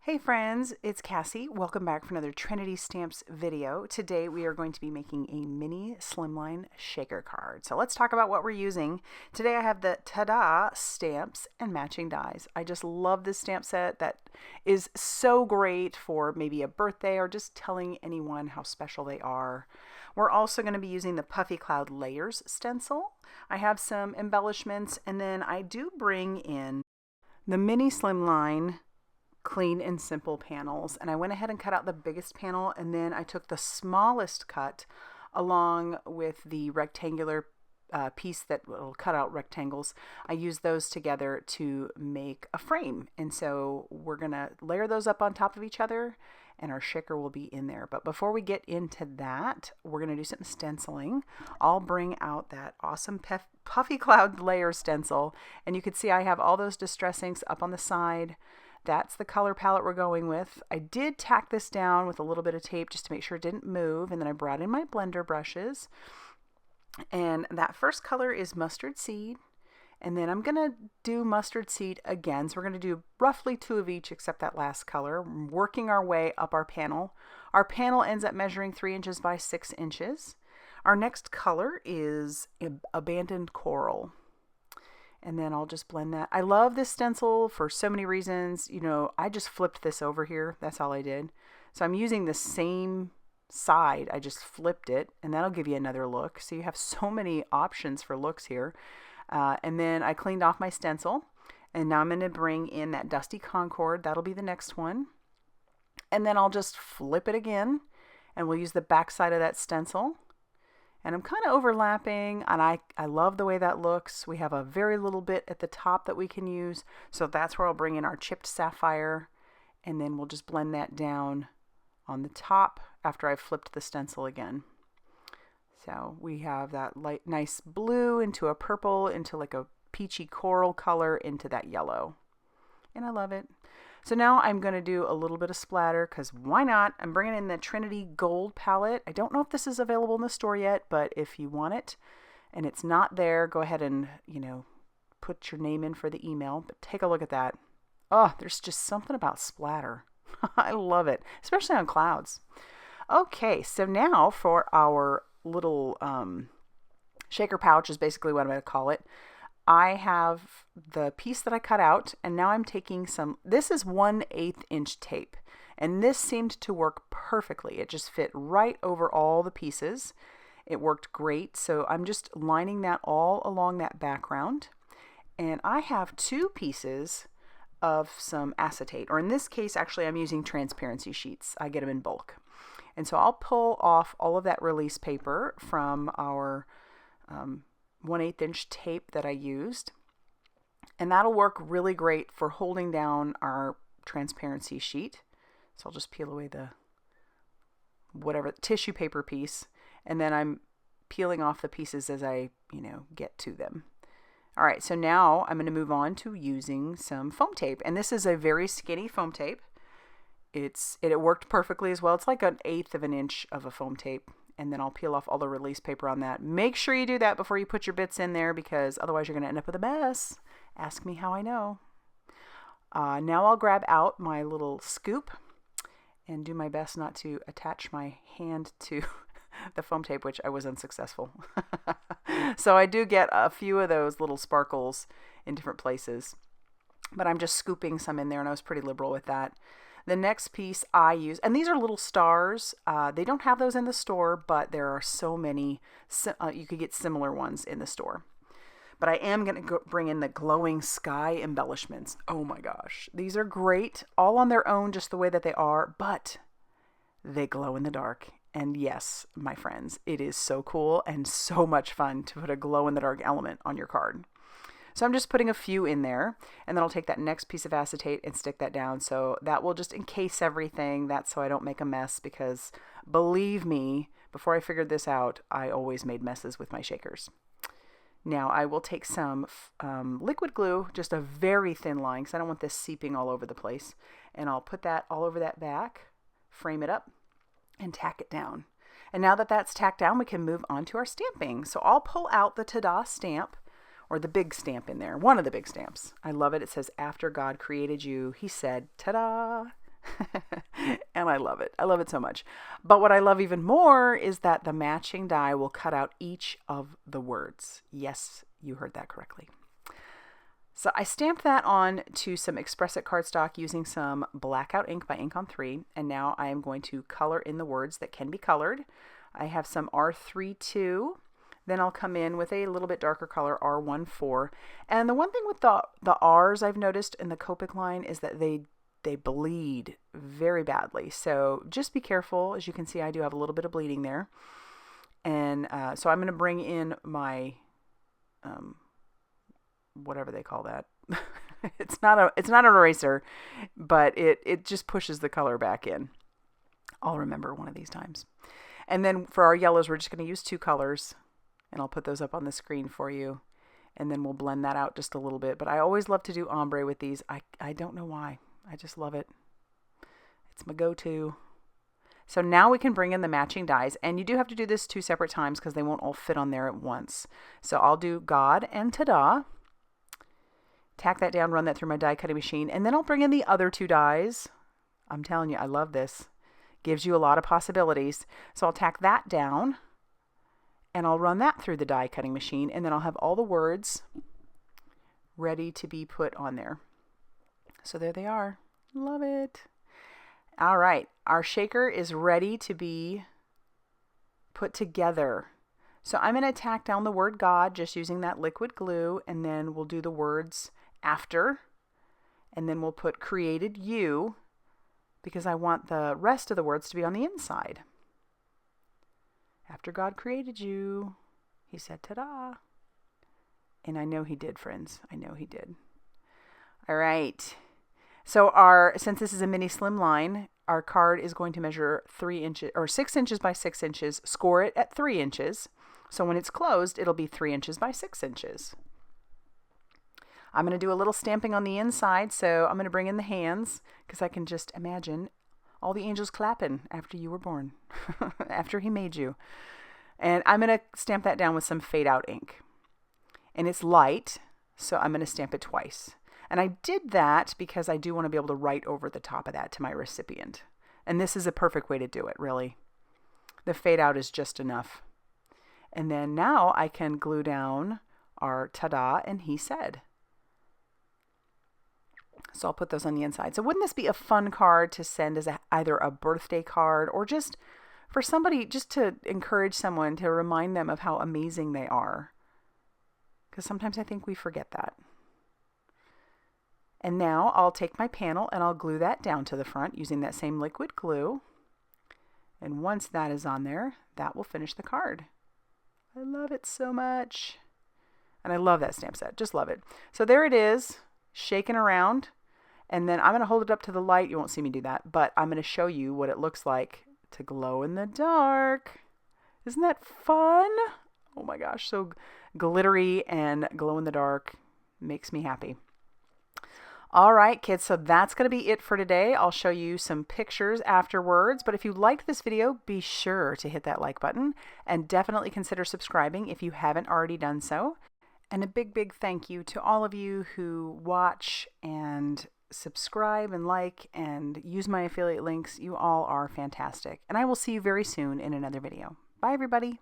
Hey friends, it's Cassie. Welcome back for another Trinity Stamps video. Today we are going to be making a mini Slimline shaker card. So let's talk about what we're using. Today I have the Ta-Da stamps and matching dies. I just love this stamp set that is so great for maybe a birthday or just telling anyone how special they are. We're also going to be using the Puffy Cloud Layers stencil. I have some embellishments, and then I do bring in the mini Slimline clean and simple panels, and I went ahead and cut out the biggest panel, and then I took the smallest cut along with the rectangular piece that will cut out rectangles. I used those together to make a frame, and so we're gonna layer those up on top of each other, and our shaker will be in there. But before we get into that, we're gonna do some stenciling. I'll bring out that awesome Puffy Cloud layer stencil, and you can see I have all those distress inks up on the side. That's the color palette we're going with. I did tack this down with a little bit of tape just to make sure it didn't move, and then I brought in my blender brushes. And that first color is mustard seed, and then I'm gonna do mustard seed again. So we're gonna do roughly 2 of each except that last color, working our way up our panel. Our panel ends up measuring 3 inches by 6 inches. Our next color is Abandoned Coral. And then I'll just blend that. I love this stencil for so many reasons. You know, I just flipped this over here. That's all I did. So I'm using the same side. I just flipped it, and that'll give you another look. So you have so many options for looks here. And then I cleaned off my stencil, and now I'm going to bring in that dusty CONCORD. That'll be the next one. And then I'll just flip it again, and we'll use the back side of that stencil. And I'm kind of overlapping, and I love the way that looks. We have a very little bit at the top that we can use, so that's where I'll bring in our chipped sapphire, and then we'll just blend that down on the top after I've flipped the stencil again. So we have that light, nice blue into a purple, into like a peachy coral color, into that yellow. And I love it. So now I'm going to do a little bit of splatter, because why not? I'm bringing in the Trinity Gold palette. I don't know if this is available in the store yet, but if you want it and it's not there, go ahead and, put your name in for the email. But take a look at that. Oh, there's just something about splatter. I love it, especially on clouds. Okay, so now for our little shaker pouch is basically what I'm going to call it. I have the piece that I cut out, and now I'm taking this is 1/8 inch tape, and this seemed to work perfectly. It just fit right over all the pieces. It worked great, so I'm just lining that all along that background. And I have 2 pieces of some acetate, or in this case, actually, I'm using transparency sheets. I get them in bulk. And so I'll pull off all of that release paper from our 1/8 inch tape that I used, and that'll work really great for holding down our transparency sheet. So I'll just peel away the tissue paper piece, and then I'm peeling off the pieces as I get to them. All right, so now I'm going to move on to using some foam tape, and this is a very skinny foam tape. It worked perfectly as well. It's like 1/8 of an inch of a foam tape. And then I'll peel off all the release paper on that. Make sure you do that before you put your bits in there, because otherwise you're going to end up with a mess. Ask me how I know. Now I'll grab out my little scoop and do my best not to attach my hand to the foam tape, which I was unsuccessful. So I do get a few of those little sparkles in different places. But I'm just scooping some in there, and I was pretty liberal with that. The next piece I use, and these are little stars. They don't have those in the store, but there are so many. You could get similar ones in the store. But I am going to bring in the glowing sky embellishments. Oh my gosh. These are great, all on their own, just the way that they are, but they glow in the dark. And yes, my friends, it is so cool and so much fun to put a glow in the dark element on your card. So I'm just putting a few in there, and then I'll take that next piece of acetate and stick that down. So that will just encase everything. That's so I don't make a mess, because believe me, before I figured this out, I always made messes with my shakers. Now I will take some liquid glue, just a very thin line, because I don't want this seeping all over the place. And I'll put that all over that back, frame it up, and tack it down. And now that that's tacked down, we can move on to our stamping. So I'll pull out the Ta-Da stamp, or the big stamp in there, one of the big stamps. I love it. It says, "After God created you, he said, ta-da." And I love it. I love it so much. But what I love even more is that the matching die will cut out each of the words. Yes, you heard that correctly. So I stamped that on to some Express It cardstock using some Blackout ink by Ink on 3. And now I am going to color in the words that can be colored. I have some R32. Then I'll come in with a little bit darker color, R14. And the one thing with the R's I've noticed in the Copic line is that they bleed very badly. So just be careful. As you can see, I do have a little bit of bleeding there. And so I'm going to bring in my, whatever they call that. It's not an eraser, but it just pushes the color back in. I'll remember one of these times. And then for our yellows, we're just going to use 2 colors. And I'll put those up on the screen for you. And then we'll blend that out just a little bit. But I always love to do ombre with these. I don't know why. I just love it. It's my go-to. So now we can bring in the matching dies. And you do have to do this 2 separate times because they won't all fit on there at once. So I'll do God and Ta-da. Tack that down, run that through my die cutting machine. And then I'll bring in the other 2 dies. I'm telling you, I love this. Gives you a lot of possibilities. So I'll tack that down. And I'll run that through the die cutting machine, and then I'll have all the words ready to be put on there. So there they are. Love it. All right. Our shaker is ready to be put together. So I'm going to tack down the word God just using that liquid glue, and then we'll do the words after, and then we'll put created you because I want the rest of the words to be on the inside. After God created you, he said, ta-da. And I know he did, friends. I know he did. All right. So since this is a mini slimline, our card is going to measure 3 inches or 6 inches by 6 inches. Score it at 3 inches. So when it's closed, it'll be 3 inches by 6 inches. I'm going to do a little stamping on the inside. So I'm going to bring in the hands because I can just imagine all the angels clapping after you were born, after he made you. And I'm going to stamp that down with some fade out ink. And it's light, so I'm going to stamp it twice. And I did that because I do want to be able to write over the top of that to my recipient. And this is a perfect way to do it, really. The fade out is just enough. And then now I can glue down our ta-da and he said. So I'll put those on the inside. So wouldn't this be a fun card to send as either a birthday card or just for somebody, just to encourage someone, to remind them of how amazing they are? Because sometimes I think we forget that. And now I'll take my panel and I'll glue that down to the front using that same liquid glue. And once that is on there, that will finish the card. I love it so much. And I love that stamp set. Just love it. So there it is, shaking around. And then I'm going to hold it up to the light. You won't see me do that, but I'm going to show you what it looks like to glow in the dark. Isn't that fun? Oh my gosh, so glittery and glow in the dark. Makes me happy. All right, kids, so that's going to be it for today. I'll show you some pictures afterwards, but if you liked this video, be sure to hit that like button and definitely consider subscribing if you haven't already done so. And a big, big thank you to all of you who watch and subscribe and like and use my affiliate links. You all are fantastic. And I will see you very soon in another video. Bye, everybody.